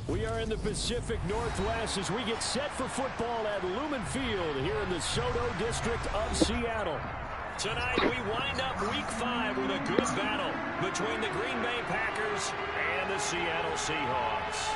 We are in the Pacific Northwest as we get set for football at Lumen Field here in the Soto district of Seattle. Tonight we wind up Week 5 with a good battle between the Green Bay Packers and the Seattle Seahawks.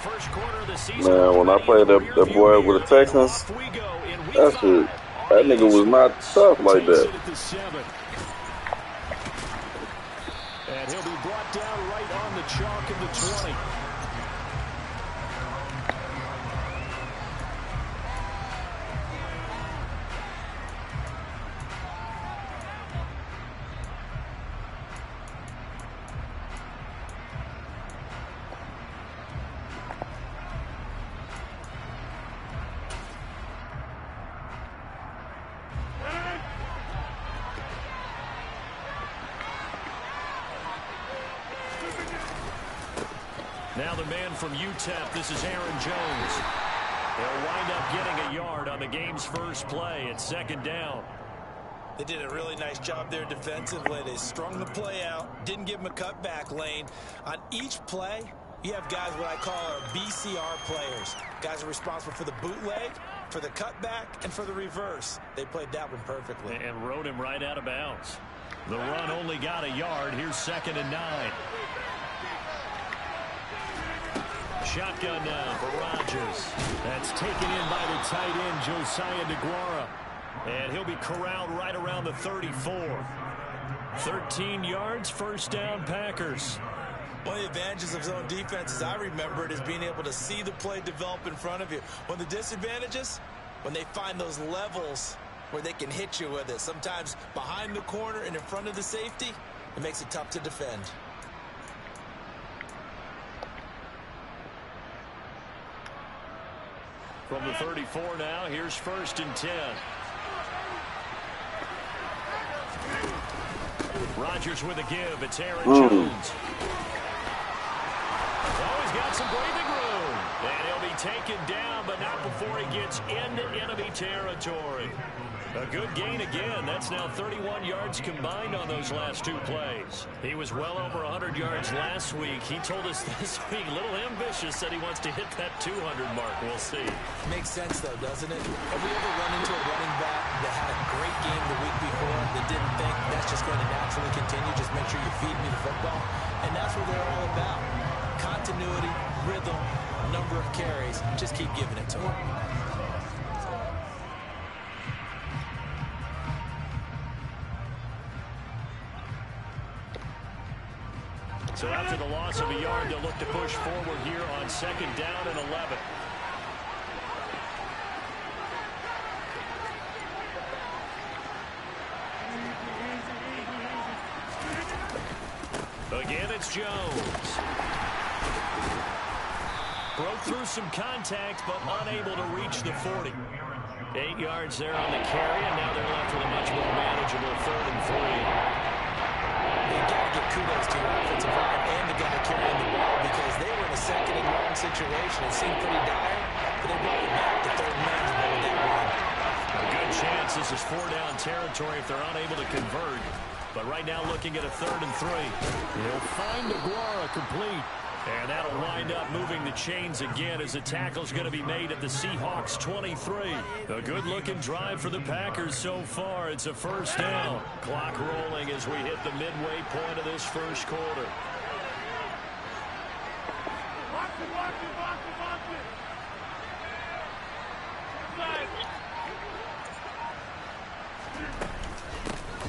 First quarter of the season. Man, when I played that boy with the Texans, that nigga was not tough like that. And he'll be brought down right on the chalk of the 20. Now the man from UTEP, this is Aaron Jones. They'll wind up getting a yard on the game's first play. It's second down. They did a really nice job there defensively. They strung the play out, didn't give him a cutback lane. On each play, you have guys what I call our BCR players. Guys are responsible for the bootleg, for the cutback, and for the reverse. They played that one perfectly. And rode him right out of bounds. The run only got a yard. Here's 2nd and 9. Shotgun now for Rodgers. That's taken in by the tight end, Josiah DeGuara. And he'll be corralled right around the 34. 13 yards, first down, Packers. One of the advantages of zone defense, as I remember it, is being able to see the play develop in front of you. One of the disadvantages, when they find those levels where they can hit you with it. Sometimes behind the corner and in front of the safety, it makes it tough to defend. From the 34 now, here's 1st and 10. Rodgers with a give. It's Aaron Jones. Oh, he's got some breathing room. And he'll be taken down, but not before he gets into enemy territory. A good gain again. That's now 31 yards combined on those last 2 plays. He was well over 100 yards last week. He told us this week, a little ambitious, said he wants to hit that 200 mark. We'll see. Makes sense, though, doesn't it? Have we ever run into a running back that had a great game the week before that didn't think that's just going to naturally continue? Just make sure you feed me the football. And that's what they're all about. Continuity, rhythm, number of carries. Just keep giving it to them. So after the loss of a yard, they'll look to push forward here on 2nd down and 11. Again, it's Jones. Broke through some contact, but unable to reach the 40. 8 yards there on the carry, and now they're left with a much more manageable 3rd and 3. You got to give kudos to your offensive line and the guy carrying the ball because they were in a 2nd and long situation. It seemed pretty dire, but they brought it back to 3rd and manageable with that run. A good chance this is 4-down territory if they're unable to convert. But right now looking at a 3rd and 3. He'll find DeGuara complete. And that'll wind up moving the chains again as the tackle's going to be made at the Seahawks 23. A good-looking drive for the Packers so far. It's a first down. Clock rolling as we hit the midway point of this first quarter.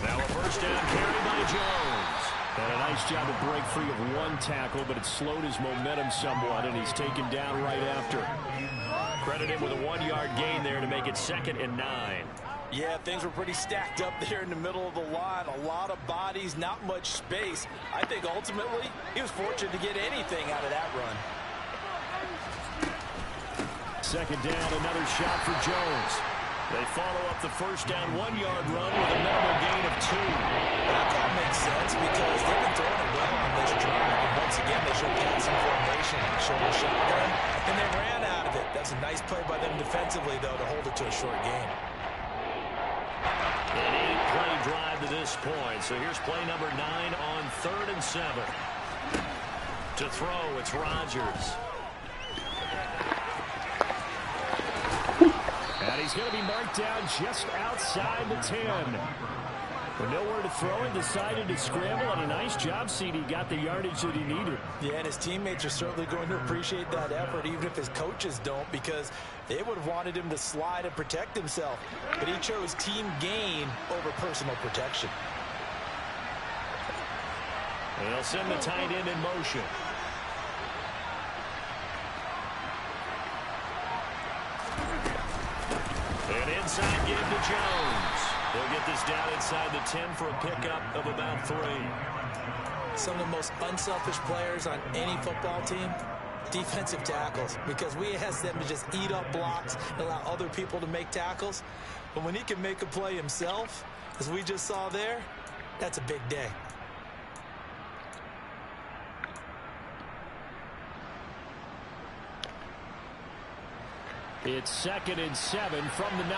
Now a first down carry by Jones. And a nice job to break free of one tackle, but it slowed his momentum somewhat, and he's taken down right after. Credit him with a 1-yard gain there to make it 2nd and 9. Yeah, things were pretty stacked up there in the middle of the line. A lot of bodies, not much space. I think ultimately he was fortunate to get anything out of that run. 2nd down, another shot for Jones. They follow up the first down 1-yard run with a minimal gain of 2. That call makes sense because they've been throwing it well on this drive. And once again, they showed passing formation, showed a shotgun, and they ran out of it. That's a nice play by them defensively, though, to hold it to a short gain. An 8-play drive to this point. So here's play number 9 on 3rd and 7. To throw, it's Rodgers. And he's going to be marked down just outside the 10. With nowhere to throw, he decided to scramble, and a nice job, CD. Got the yardage that he needed. Yeah, and his teammates are certainly going to appreciate that effort, even if his coaches don't, because they would have wanted him to slide and protect himself. But he chose team gain over personal protection. And they'll send the tight end in motion. And inside give to Jones. They'll get this down inside the 10 for a pickup of about 3. Some of the most unselfish players on any football team, defensive tackles, because we ask them to just eat up blocks and allow other people to make tackles. But when he can make a play himself, as we just saw there, that's a big day. It's 2nd and 7 from the 9.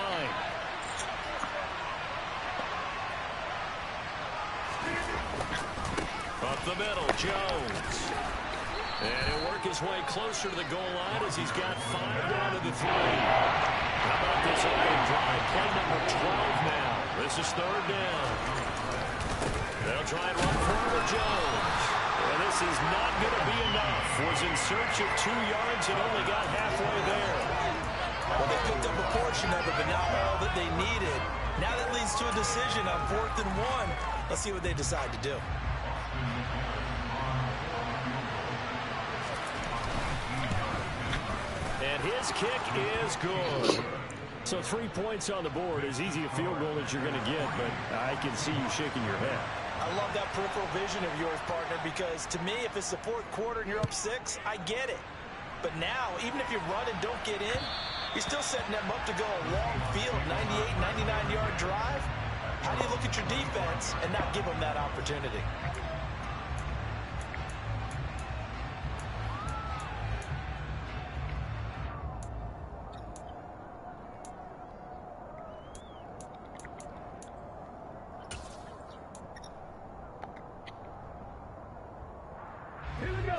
Up the middle, Jones. And he'll work his way closer to the goal line as he's got 5 down to the 3. How about this open drive? Play number 12 now. This is 3rd down. They'll try and run forward Jones. And this is not going to be enough. Was in search of 2 yards and only got halfway there. Well, they picked up a portion of it, but not all that they needed. Now that leads to a decision on 4th and 1. Let's see what they decide to do. And his kick is good. So 3 points on the board, as easy a field goal as you're going to get, but I can see you shaking your head. I love that peripheral vision of yours, partner, because to me, if it's the 4th quarter and you're up 6, I get it. But now, even if you run and don't get in, you're still setting them up to go a long field, 98, 99-yard drive. How do you look at your defense and not give them that opportunity?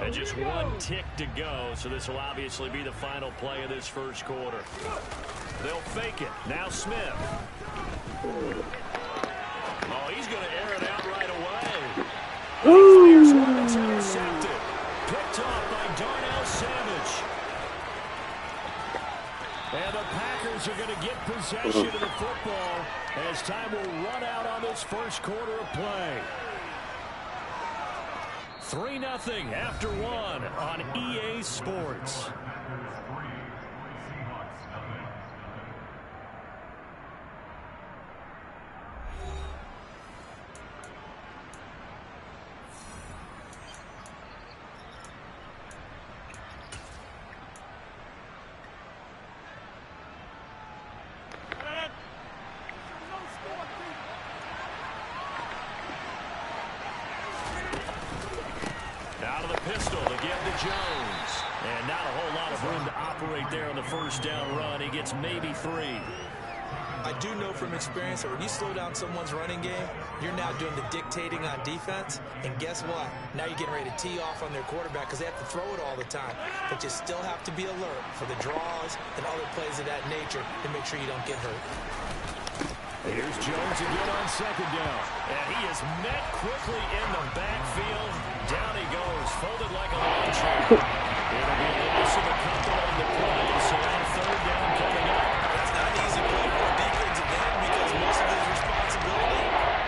And just 1 tick to go, so this will obviously be the final play of this first quarter. They'll fake it. Now Smith. Oh, he's going to air it out right away. Fires one, it's intercepted. Picked off by Darnell Savage. And the Packers are going to get possession of the football as time will run out on this first quarter of play. 3-0 after 1 on EA Sports. Out of the pistol to give to Jones. And not a whole lot of room to operate there on the first down run. He gets maybe 3. I do know from experience that when you slow down someone's running game, you're now doing the dictating on defense. And guess what? Now you're getting ready to tee off on their quarterback because they have to throw it all the time. But you still have to be alert for the draws and other plays of that nature to make sure you don't get hurt. Here's Jones again on second down. And he is met quickly in the backfield. Down he goes, folded like a lawn chair. It'll be a loss of a couple on the play, so now third down coming up. That's not an easy play for a defensive end because most of his responsibility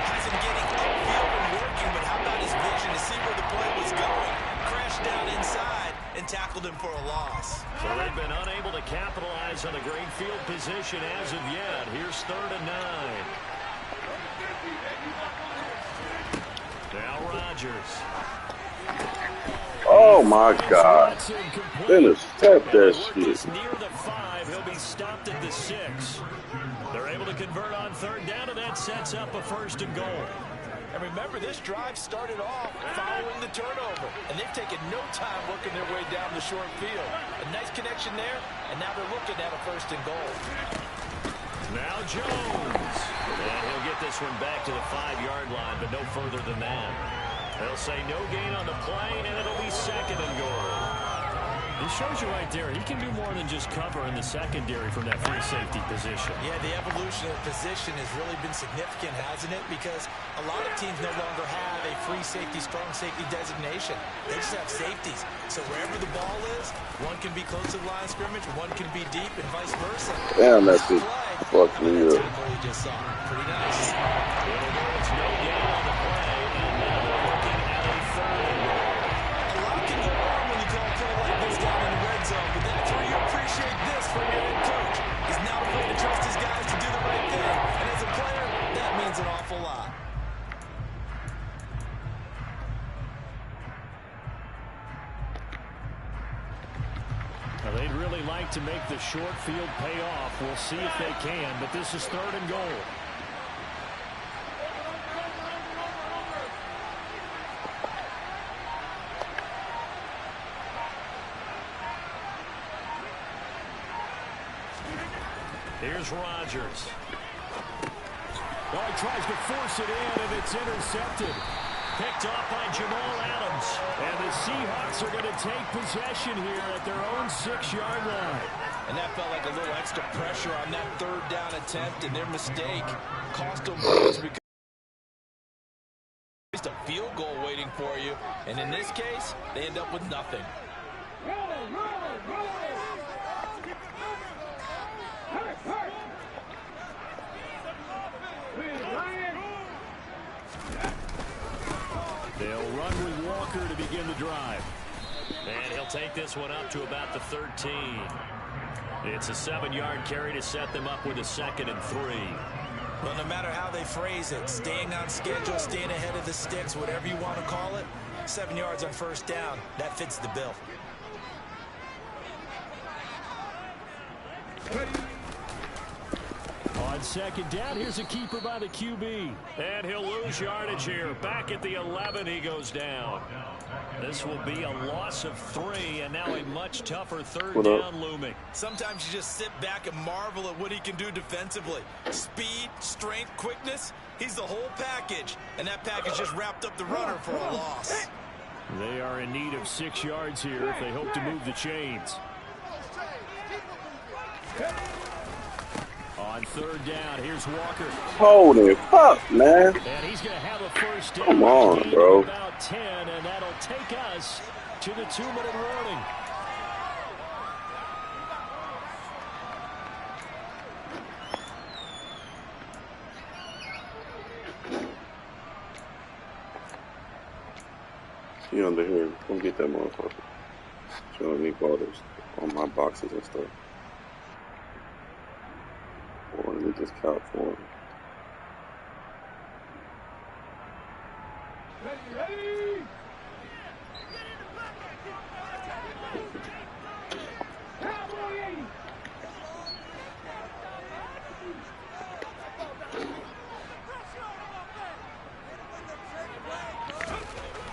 has him getting upfield and working, but how about his vision to see where the play was going? Crashed down inside and tackled him for a loss. So they've been unable to capitalize on a great field position as of yet. Here's 3rd and 9. Now Rodgers. Oh my God. Intercept that shit. Near the 5, he'll be stopped at the 6. They're able to convert on 3rd down, and that sets up a 1st and goal. And remember, this drive started off following the turnover, and they've taken no time working their way down the short field. A nice connection there, and now they're looking at a 1st and goal. Now Jones. And he'll get this one back to the 5-yard line, but no further than that. They'll say no gain on the play, and it'll be 2nd and goal. It shows you right there, he can do more than just cover in the secondary from that free safety position. Yeah, the evolution of the position has really been significant, hasn't it? Because a lot of teams no longer have a free safety, strong safety designation. They just have safeties. So wherever the ball is, one can be close to the line of scrimmage, one can be deep, and vice versa. Damn, that's it. Fuck me up. Just saw. Pretty nice. It's no gain on the play, and now they're looking at a 3rd and goal. A lot can go wrong when you call a play like this down in the red zone, but that's where you appreciate this from your head coach. He's not afraid to trust his guys to do the right thing, and as a player, that means an awful lot. Now, they'd really like to make the short field pay off. We'll see if they can, but this is 3rd and goal. Here's Rodgers. Oh, he tries to force it in, and it's intercepted. Picked off by Jamal Adams. And the Seahawks are going to take possession here at their own 6-yard line. And that felt like a little extra pressure on that 3rd down attempt, and their mistake cost them points because just a field goal waiting for you. And in this case, they end up with nothing. They'll run with Walker to begin the drive. And he'll take this one up to about the 13. It's a 7-yard carry to set them up with a 2nd and 3. Well, no matter how they phrase it, staying on schedule, staying ahead of the sticks, whatever you want to call it, 7 yards on 1st down, that fits the bill. On 2nd down, here's a keeper by the QB. And he'll lose yardage here. Back at the 11, he goes down. This will be a loss of 3, and now a much tougher 3rd down looming. Sometimes you just sit back and marvel at what he can do defensively. Speed, strength, quickness, he's the whole package. And that package just wrapped up the runner for a loss. They are in need of 6 yards here if they hope to move the chains. On 3rd down, here's Walker. Holy fuck, man. And he's going to have a 1st down. Come on, bro. About 10, and that'll take us to the 2-minute warning. She under here. Come get that motherfucker. Showing me photos on my boxes and stuff. Or let me just count for him. Ready!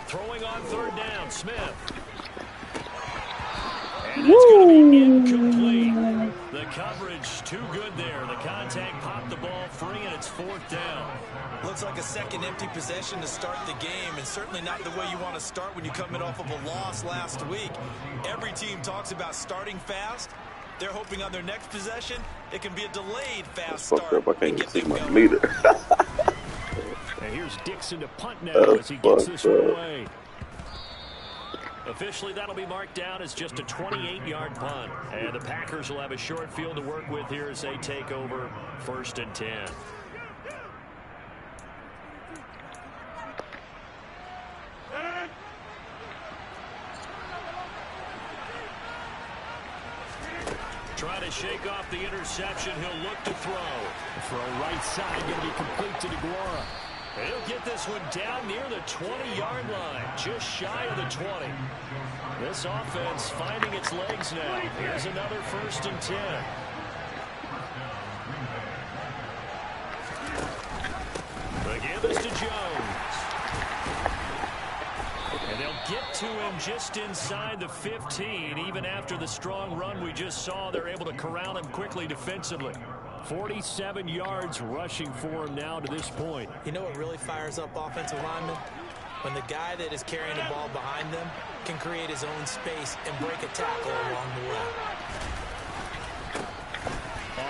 Throwing on 3rd down, Smith. And it's going to be incomplete. The The coverage too good there. The contact popped the ball free, and it's 4th down. Looks like a second empty possession to start the game, and certainly not the way you want to start when you're coming off of a loss last week. Every team talks about starting fast. They're hoping on their next possession it can be a delayed fast start. Up. I can't even see my meter. And here's Dixon to punt now as he gets this one away. Officially, that'll be marked down as just a 28-yard punt. And the Packers will have a short field to work with here as they take over 1st and 10. Trying to shake off the interception. He'll look to throw. The throw right side going to be complete to DeGuara. He'll get this one down near the 20-yard line, just shy of the 20. This offense finding its legs now. Here's another 1st and 10. The give is to Jones. And they'll get to him just inside the 15. Even after the strong run we just saw, they're able to corral him quickly defensively. 47 yards rushing for him now to this point. You know what really fires up offensive linemen? When the guy that is carrying the ball behind them can create his own space and break a tackle along the way.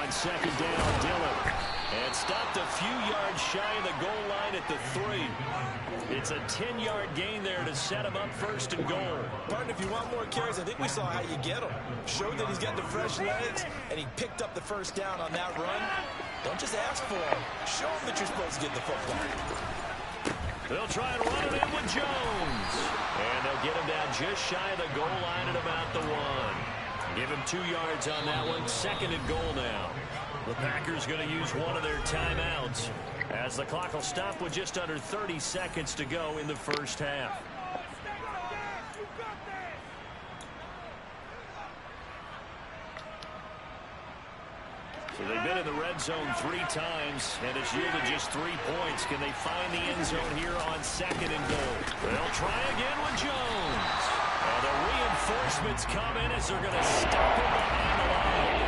On 2nd down, Dillon. And stopped a few yards shy of the goal line at the 3. It's a 10-yard gain there to set him up 1st and goal. Martin, if you want more carries, I think we saw how you get him. Showed that he's got the fresh legs, and he picked up the 1st down on that run. Don't just ask for him. Show him that you're supposed to get the football. They'll try and run it in with Jones. And they'll get him down just shy of the goal line at about the 1. Give him 2 yards on that one. 2nd and goal now. The Packers going to use one of their timeouts as the clock will stop with just under 30 seconds to go in the 1st half. So they've been in the red zone 3 times, and it's yielded just 3 points. Can they find the end zone here on 2nd and goal? They'll try again with Jones. And the reinforcements come in as they're going to stop him behind the line.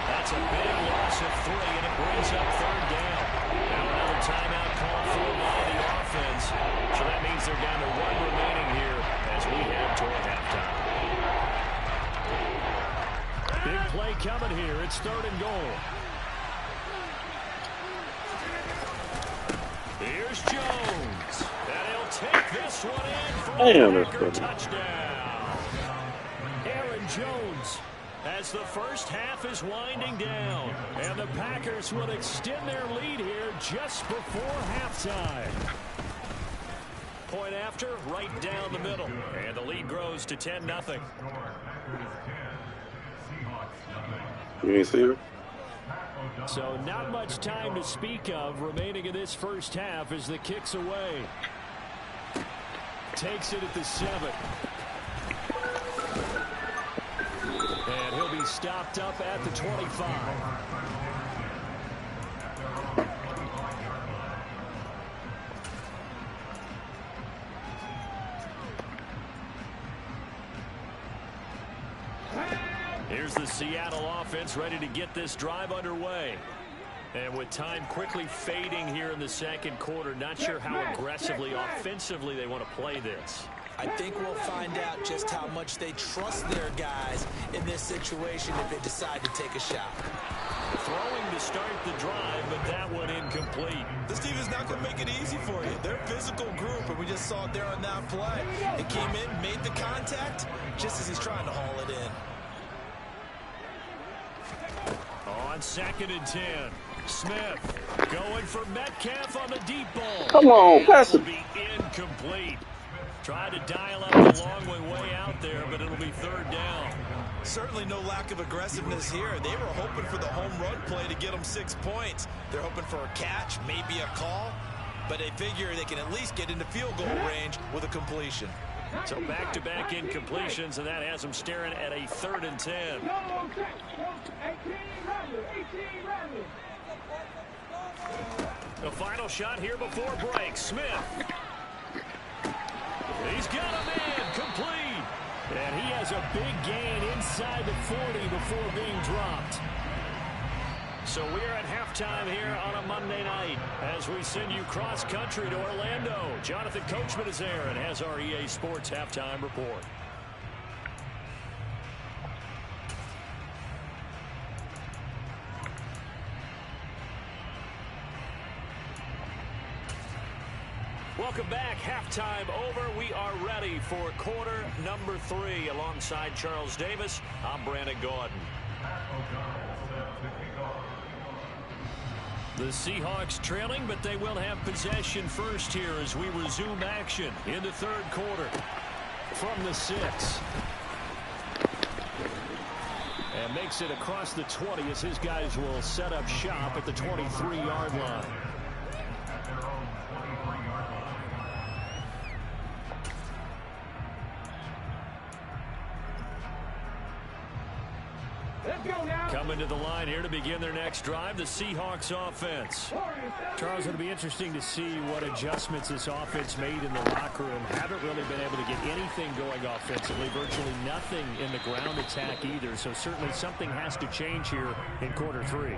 That's a big loss of 3, and it brings up 3rd down. Now another timeout called for by the offense. So that means they're down to 1 remaining here as we head toward halftime. Big play coming here. It's 3rd and goal. Here's Jones. And he'll take this one in for a Packer touchdown. Aaron Jones, as the 1st half is winding down, and the Packers will extend their lead here just before halftime. Point after, right down the middle, and the lead grows to 10-0. You ain't see her? So not much time to speak of remaining in this 1st half as the kick's away. Takes it at the 7. And he'll be stopped up at the 25. Here's the Seattle offense ready to get this drive underway. And with time quickly fading here in the 2nd quarter, not sure how aggressively, offensively they want to play this. I think we'll find out just how much they trust their guys in this situation if they decide to take a shot. Throwing to start the drive, but that one incomplete. This team is not going to make it easy for you. They're a physical group, and we just saw it there on that play. They came in, made the contact, just as he's trying to haul it in. On 2nd and 10, Smith going for Metcalf on the deep ball. Come on, pass it. Will be incomplete. Tried to dial up the long way out there, but it'll be 3rd down. Certainly no lack of aggressiveness here. They were hoping for the home run play to get them 6 points. They're hoping for a catch, maybe a call, but they figure they can at least get into field goal range with a completion. So back-to-back incompletions, and that has them staring at a 3rd and 10. The final shot here before break. Smith. He's got a man complete. And he has a big gain inside the 40 before being dropped. So we're at halftime here on a Monday night as we send you cross-country to Orlando. Jonathan Coachman is there and has our EA Sports halftime report. Welcome back. Halftime over. We are ready for quarter number 3 alongside Charles Davis. I'm Brandon Gordon. The Seahawks trailing, but they will have possession first here as we resume action in the third quarter from the 6. And makes it across the 20 as his guys will set up shop at the 23-yard line. Coming to the line here to begin their next drive, the Seahawks offense. Charles, it'll be interesting to see what adjustments this offense made in the locker room. Haven't really been able to get anything going offensively, virtually nothing in the ground attack either. So certainly something has to change here in quarter 3.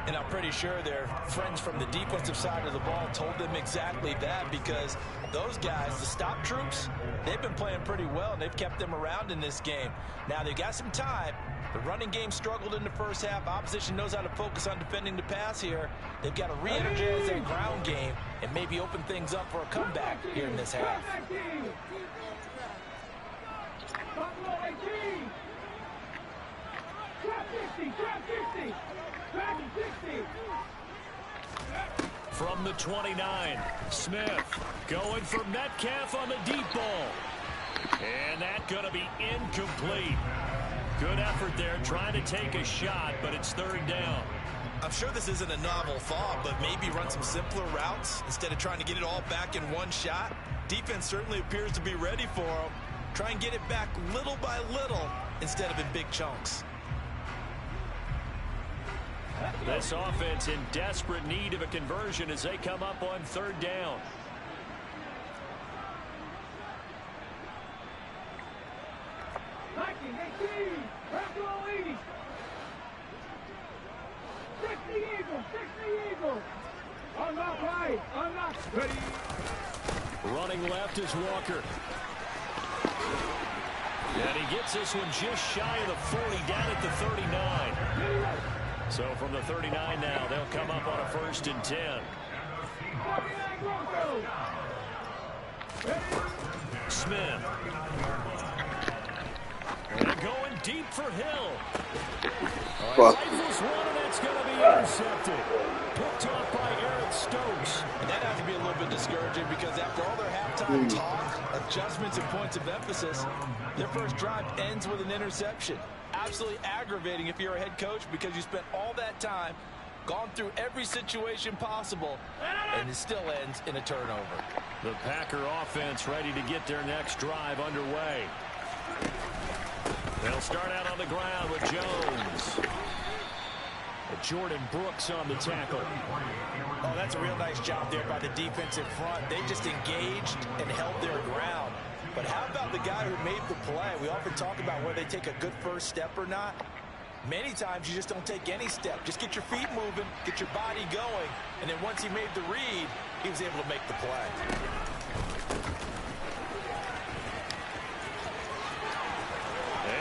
And I'm pretty sure their friends from the defensive side of the ball told them exactly that, because those guys, the stop troops, they've been playing pretty well, and they've kept them around in this game. Now, they've got some time. The running game struggled in the first half. Opposition knows how to focus on defending the pass here. They've got to re-energize that ground game and maybe open things up for a comeback here in this half. From the 29, Smith going for Metcalf on the deep ball. And that's going to be incomplete. Good effort there, trying to take a shot, but it's third down. I'm sure this isn't a novel thought, but maybe run some simpler routes instead of trying to get it all back in one shot. Defense certainly appears to be ready for them. Try and get it back little by little instead of in big chunks. This offense in desperate need of a conversion as they come up on third down. Running left is Walker. And he gets this one just shy of the 40, down at the 39. So from the 39 now, they'll come up on a 1st and 10. Smith. And going deep for Hill. Rifles one, and it's going to be intercepted. Picked off by Eric Stokes. And that has to be a little bit discouraging, because after all their halftime talk, adjustments and points of emphasis, their first drive ends with an interception. Absolutely aggravating if you're a head coach, because you spent all that time, gone through every situation possible, and it still ends in a turnover. The Packer offense ready to get their next drive underway. They'll start out on the ground with Jones. Jordan Brooks on the tackle. Oh, that's a real nice job there by the defensive front. They just engaged and held their ground. But how about the guy who made the play? We often talk about whether they take a good first step or not. Many times you just don't take any step. Just get your feet moving, get your body going, and then once he made the read, he was able to make the play.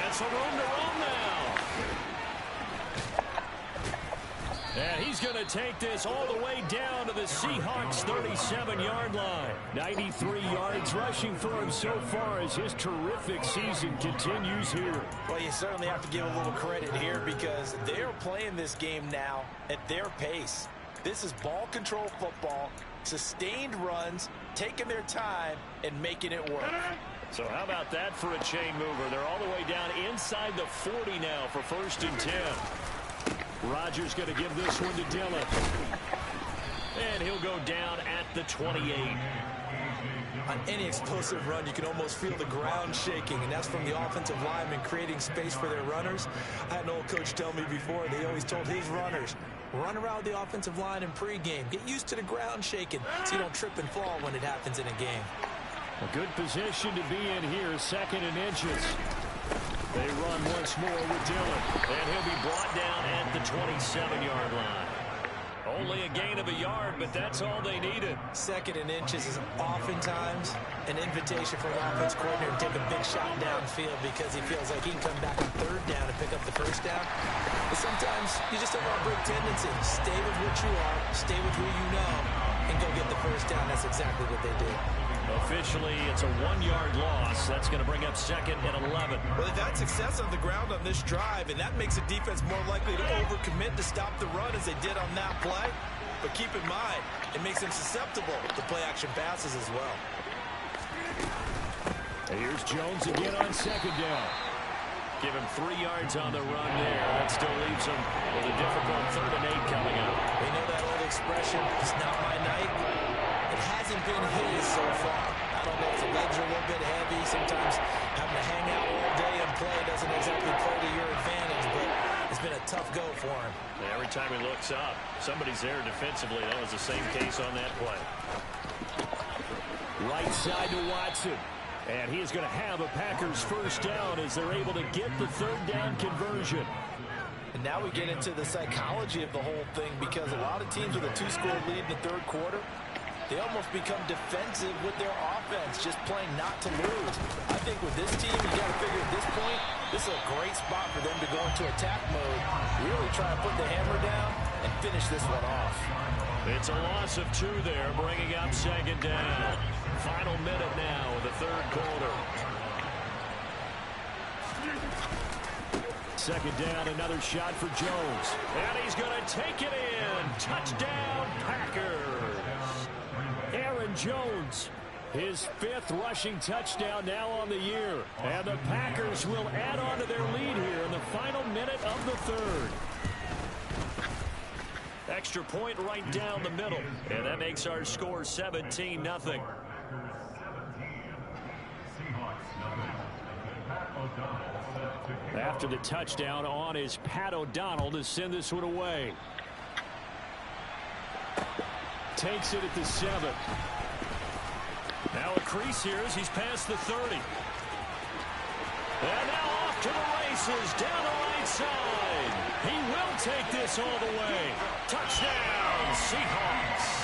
And some room to run now. And he's going to take this all the way down to the Seahawks' 37-yard line. 93 yards rushing for him so far as his terrific season continues here. Well, you certainly have to give a little credit here, because they're playing this game now at their pace. This is ball control football, sustained runs, taking their time, and making it work. So how about that for a chain mover? They're all the way down inside the 40 now for 1st and 10. Rodgers going to give this one to Dillon. And he'll go down at the 28. On any explosive run, you can almost feel the ground shaking, and that's from the offensive linemen creating space for their runners. I had an old coach tell me before, they always told his runners, run around the offensive line in pregame. Get used to the ground shaking so you don't trip and fall when it happens in a game. A good position to be in here, 2nd and inches. They run once more with Dillon. And he'll be brought down at the 27-yard line. Only a gain of a yard, but that's all they needed. 2nd and inches is oftentimes an invitation for an offense coordinator to take a big shot downfield because he feels like he can come back on 3rd down and pick up the 1st down. But sometimes you just have a break tendency. Stay with what you are, stay with who you know, and go get the 1st down. That's exactly what they did. Officially, it's a 1-yard loss. That's going to bring up 2nd and 11. Well, they've had success on the ground on this drive, and that makes the defense more likely to overcommit to stop the run as they did on that play. But keep in mind, it makes them susceptible to play-action passes as well. And here's Jones again on 2nd down. Give him 3 yards on the run there. That still leaves him with a difficult 3rd and 8 coming up. We know that old expression, it's not my night. It hasn't been his so far. I don't know if the legs are a little bit heavy. Sometimes having to hang out all day and play doesn't exactly play to your advantage, but it's been a tough go for him. Every time he looks up, somebody's there defensively. That was the same case on that play. Right side to Watson. And he is going to have a Packers 1st down as they're able to get the 3rd down conversion. And now we get into the psychology of the whole thing because a lot of teams with a 2-score lead in the 3rd quarter, they almost become defensive with their offense, just playing not to lose. I think with this team, you got to figure at this point, this is a great spot for them to go into attack mode, really try to put the hammer down and finish this one off. It's a loss of 2 there, bringing up 2nd down. Final minute now of the 3rd quarter. 2nd down, another shot for Jones. And he's going to take it in. Touchdown, Packers. Aaron Jones, his 5th rushing touchdown now on the year. And the Packers will add on to their lead here in the final minute of the 3rd. Extra point right down the middle. And that makes our score 17-0. After the touchdown on is Pat O'Donnell to send this one away. Takes it at the 7. Now a crease here as he's past the 30. And now off to the races down the right side. He will take this all the way. Touchdown, Seahawks.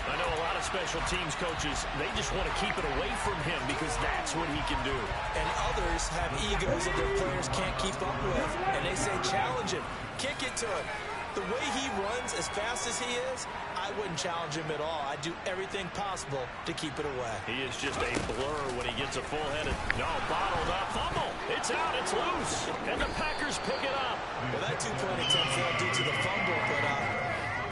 I know a lot of special teams coaches, they just want to keep it away from him because that's what he can do. And others have egos that their players can't keep up with. And they say, challenge him, kick it to him. The way he runs as fast as he is, I wouldn't challenge him at all. I'd do everything possible to keep it away. He is just a blur when he gets a full-headed, bottled up fumble. It's out, it's loose, and the Packers pick it up. Well, that 2-point attempt failed due to the fumble, but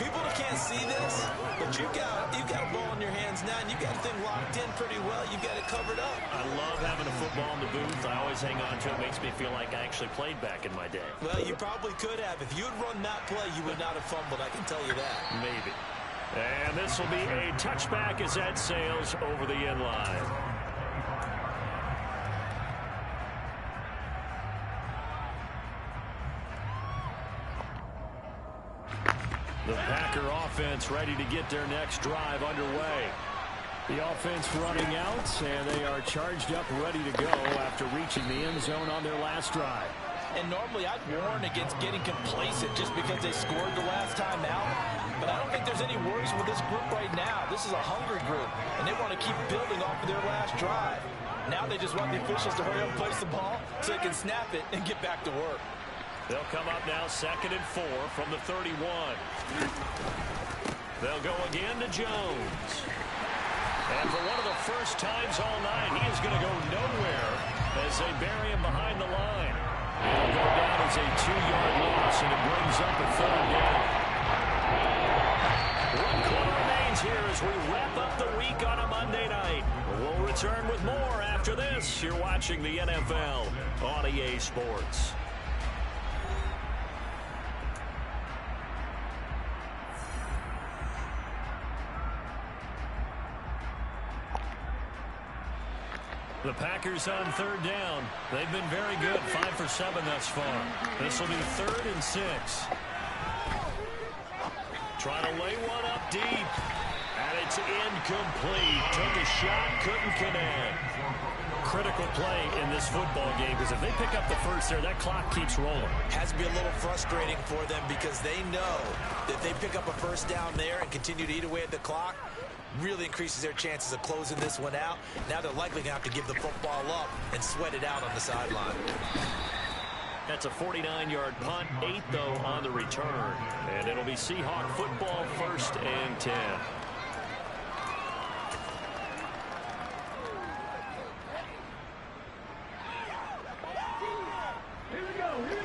people can't see this, but you got a ball in your hands now, and you got the thing locked in pretty well. You got it covered up. I love having a football in the booth. I always hang on to it. Makes me feel like I actually played back in my day. Well, you probably could have. If you had run that play, you would not have fumbled. I can tell you that. Maybe. And this will be a touchback as that sails over the end line. The Packer offense ready to get their next drive underway. The offense running out, and they are charged up, ready to go after reaching the end zone on their last drive. And normally I'd warn against getting complacent just because they scored the last time out. But I don't think there's any worries with this group right now. This is a hungry group, and they want to keep building off of their last drive. Now they just want the officials to hurry up and place the ball so they can snap it and get back to work. They'll come up now 2nd and 4 from the 31. They'll go again to Jones. And for one of the first times all night, he is going to go nowhere as they bury him behind the line. It'll go down as a 2-yard loss, and it brings up a 3rd down. 1 quarter remains here as we wrap up the week on a Monday night. We'll return with more after this. You're watching the NFL on EA Sports. The Packers on 3rd down. They've been very good, 5 for 7 thus far. This will be 3rd and 6. Trying to lay one up deep. And it It's incomplete. Took a shot, couldn't connect. Critical play in this football game, because if they pick up the first there, that clock keeps rolling. Has to be a little frustrating for them because they know that if they pick up a first down there and continue to eat away at the clock, really increases their chances of closing this one out. Now they're likely going to have to give the football up and sweat it out on the sideline. That's a 49-yard punt, 8 though on the return. And it'll be Seahawk football, 1st and 10.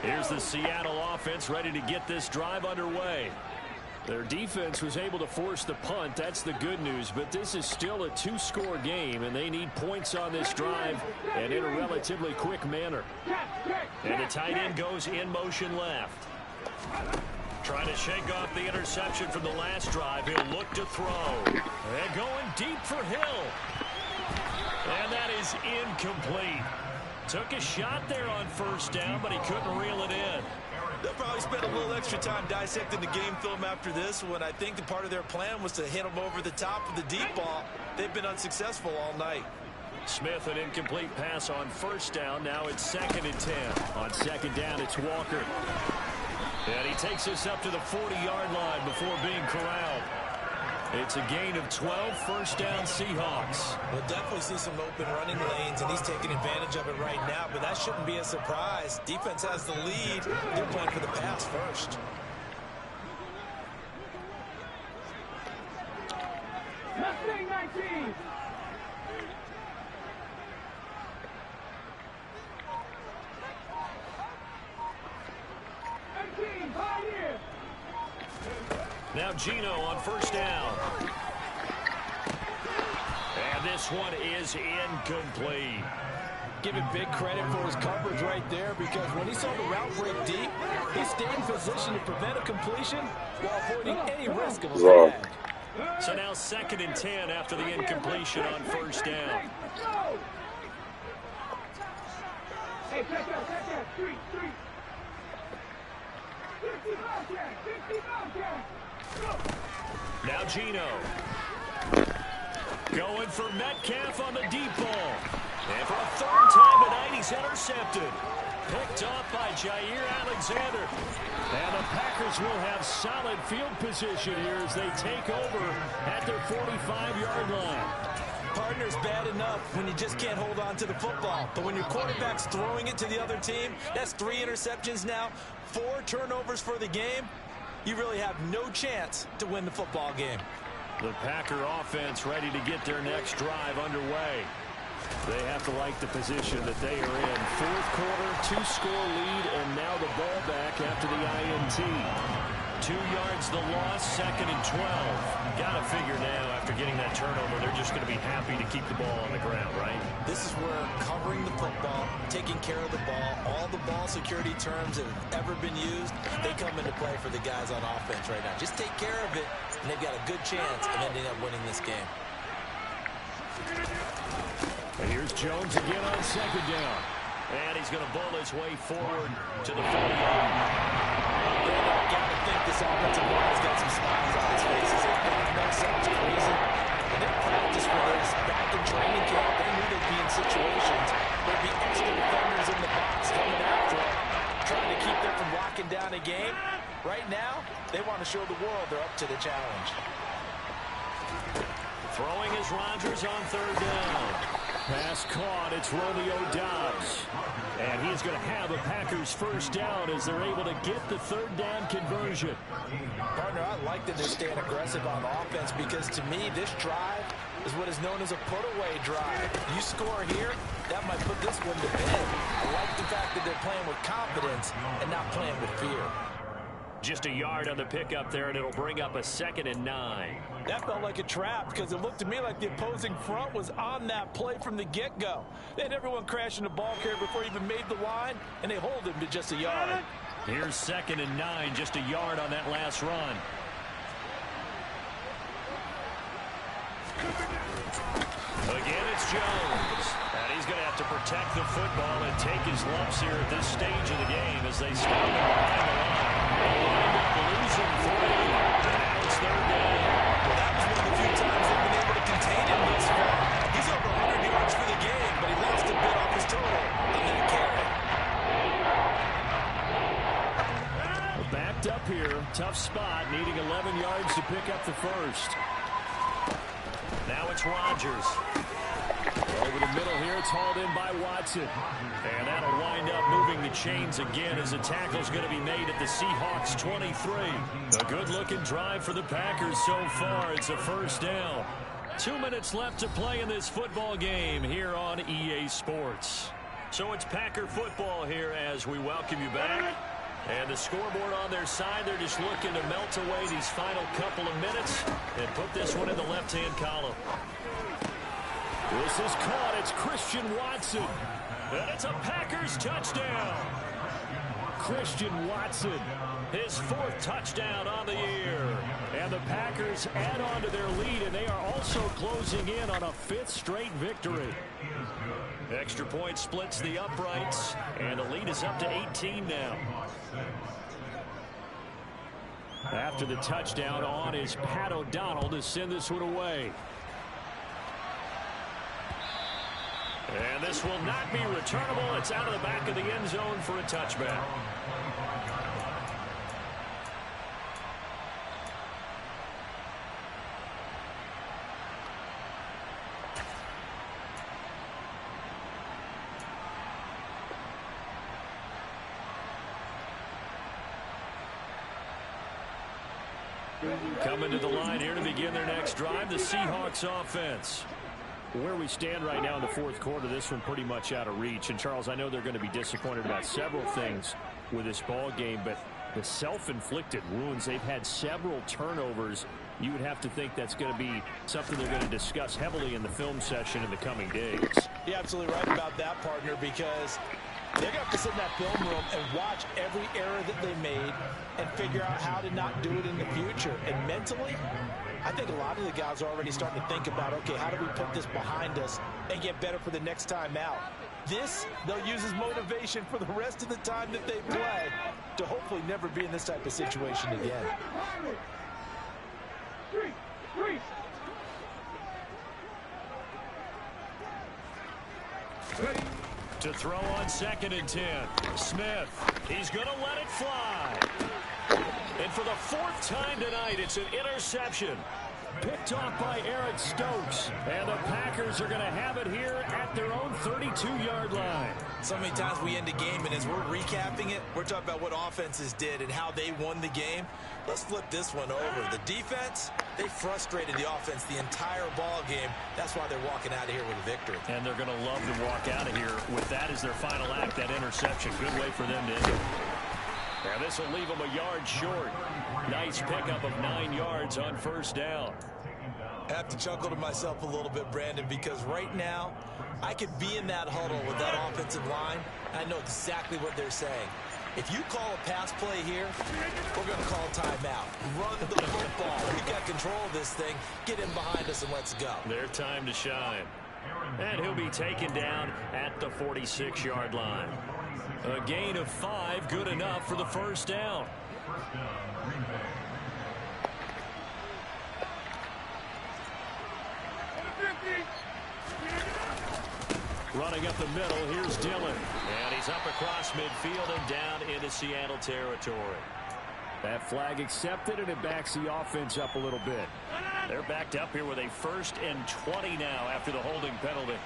Here's the Seattle offense ready to get this drive underway. Their defense was able to force the punt. That's the good news. But this is still a 2-score game, and they need points on this drive and in a relatively quick manner. And the tight end goes in motion left. Trying to shake off the interception from the last drive. He'll look to throw. And going deep for Hill. And that is incomplete. Took a shot there on first down, but he couldn't reel it in. They'll probably spend a little extra time dissecting the game film after this one. I think the part of their plan was to hit them over the top of the deep ball. They've been unsuccessful all night. Smith, an incomplete pass on first down. Now it's 2nd and 10. On second down, it's Walker. And he takes us up to the 40-yard line before being corralled. It's a gain of 12, first down Seahawks. We'll definitely see some open running lanes, and he's taking advantage of it right now, but that shouldn't be a surprise. Defense has the lead. They're playing for the pass first. Mustang 19. Now Gino on first down. And this one is incomplete. Give him big credit for his coverage right there, because when he saw the route break deep, he stayed in position to prevent a completion while avoiding any risk of a flag. So now 2nd and 10 after the incompletion on first down. Hey, check out. Street. 50 Bobcat. Now Gino. Going for Metcalf on the deep ball. And for a 3rd time tonight, he's intercepted. Picked off by Jair Alexander. And the Packers will have solid field position here as they take over at their 45-yard line. Partner's bad enough when you just can't hold on to the football. But when your quarterback's throwing it to the other team, that's 3 interceptions now, 4 turnovers for the game. You really have no chance to win the football game. The Packer offense ready to get their next drive underway. They have to like the position that they are in. 4th quarter, 2-score lead, and now the ball back after the INT. 2 yards the loss, 2nd and 12. Got to figure now, after getting that turnover, they're just going to be happy to keep the ball on the ground, right? This is where covering the football, taking care of the ball, all the ball security terms that have ever been used, they come into play for the guys on offense right now. Just take care of it, and they've got a good chance of ending up winning this game. And here's Jones again on 2nd down. And he's going to bowl his way forward to the 40-yard line. I gotta think this offensive line has got some smiles on its faces. That sounds crazy. And they practiced for this back in training camp. They knew they'd be in situations. There'd be extra defenders in the box coming after them, trying to keep them from locking down a game. Right now, they want to show the world they're up to the challenge. Throwing is Rodgers on 3rd down. Pass caught. It's Romeo Doubs. And he's going to have a Packers first down as they're able to get the 3rd down conversion. Partner, I like that they're staying aggressive on offense, because to me, this drive is what is known as a put-away drive. You score here, that might put this one to bed. I like the fact that they're playing with confidence and not playing with fear. Just a yard on the pickup there, and it'll bring up a 2nd and 9. That felt like a trap, because it looked to me like the opposing front was on that play from the get-go. They had everyone crashing the ball carrier before he even made the line, and they hold him to just a yard. Here's 2nd and 9, just a yard on that last run. Again, it's Jones. And he's going to have to protect the football and take his lumps here at this stage of the game as they stop him behind the line. They wind up losing 3. And now it's 3rd down. Well, that was one of the few times they 7 yards to pick up the first. Now it's Rodgers. Over the middle here, it's hauled in by Watson. And that'll wind up moving the chains again as the tackle's going to be made at the Seahawks 23. A good-looking drive for the Packers so far. It's a first down. 2 minutes left to play in this football game here on EA Sports. So it's Packer football here as we welcome you back. And the scoreboard on their side, they're just looking to melt away these final couple of minutes and put this one in the left-hand column. This is caught. It's Christian Watson. And it's a Packers touchdown. Christian Watson, his 4th touchdown on the year. And the Packers add on to their lead, and they are also closing in on a 5th straight victory. Extra point splits the uprights, and the lead is up to 18 now. After the touchdown, on is Pat O'Donnell to send this one away. And this will not be returnable. It's out of the back of the end zone for a touchback. Coming to the line here to begin their next drive, the Seahawks offense. Where we stand right now in the 4th quarter, this one pretty much out of reach. And, Charles, I know they're going to be disappointed about several things with this ball game, but the self-inflicted wounds, they've had several turnovers. You would have to think that's going to be something they're going to discuss heavily in the film session in the coming days. You're absolutely right about that, partner, because they're going to have to sit in that film room and watch every error that they made and figure out how to not do it in the future. And mentally, I think a lot of the guys are already starting to think about, okay, how do we put this behind us and get better for the next time out? This, they'll use as motivation for the rest of the time that they play to hopefully never be in this type of situation again. To throw on 2nd and 10. Smith, he's going to let it fly. And for the 4th time tonight, it's an interception. Picked off by Eric Stokes. And the Packers are going to have it here at their own 32-yard line. So many times we end a game, and as we're recapping it, we're talking about what offenses did and how they won the game. Let's flip this one over. The defense, they frustrated the offense the entire ball game. That's why they're walking out of here with a victory. And they're going to love to walk out of here with that as their final act, that interception. Good way for them to end it. Now this will leave them a yard short. Nice pickup of 9 yards on 1st down. I have to chuckle to myself a little bit, Brandon, because right now I could be in that huddle with that offensive line, and I know exactly what they're saying. If you call a pass play here, we're going to call a timeout. Run the football. We've got control of this thing. Get in behind us and let's go. Their time to shine. And he'll be taken down at the 46-yard line. A gain of 5, good enough for the 1st down. Running up the middle, here's Dillon. And he's up across midfield and down into Seattle territory. That flag accepted, and it backs the offense up a little bit. They're backed up here with a 1st and 20 now after the holding penalty.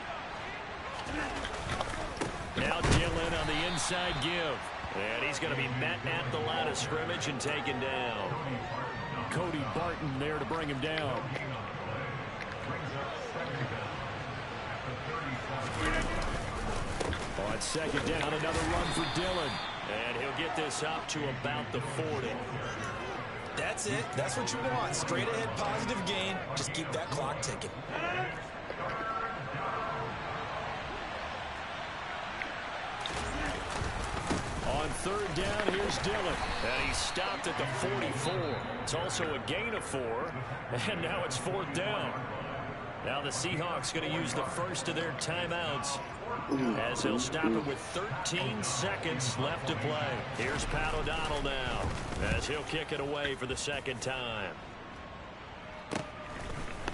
Now Dillon on the inside give. And he's going to be met at the line of scrimmage and taken down. Cody Barton there to bring him down. On 2nd down, another run for Dillon. And he'll get this up to about the 40. That's it. That's what you want. Straight ahead, positive gain. Just keep that clock ticking. On 3rd down, here's Dillon. And he stopped at the 44. It's also a gain of 4. And now it's 4th down. Now the Seahawks going to use the first of their timeouts as he'll stop it with 13 seconds left to play. Here's Pat O'Donnell now as he'll kick it away for the 2nd time.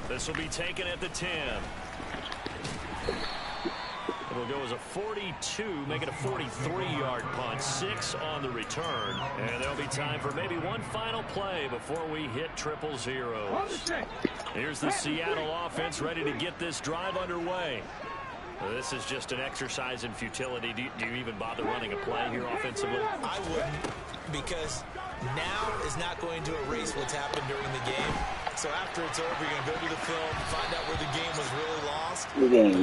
This will be taken at the 10. It'll go as a 42, make it a 43-yard punt, 6 on the return. And there'll be time for maybe one final play before we hit 000. Here's the Seattle offense ready to get this drive underway. This is just an exercise in futility. Do you even bother running a play here offensively? I wouldn't, because now is not going to erase what's happened during the game. So after it's over, you're going to go to the film, find out where the game was really lost.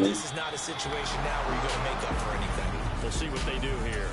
This is not a situation now where you're going to make up for anything. We'll see what they do here.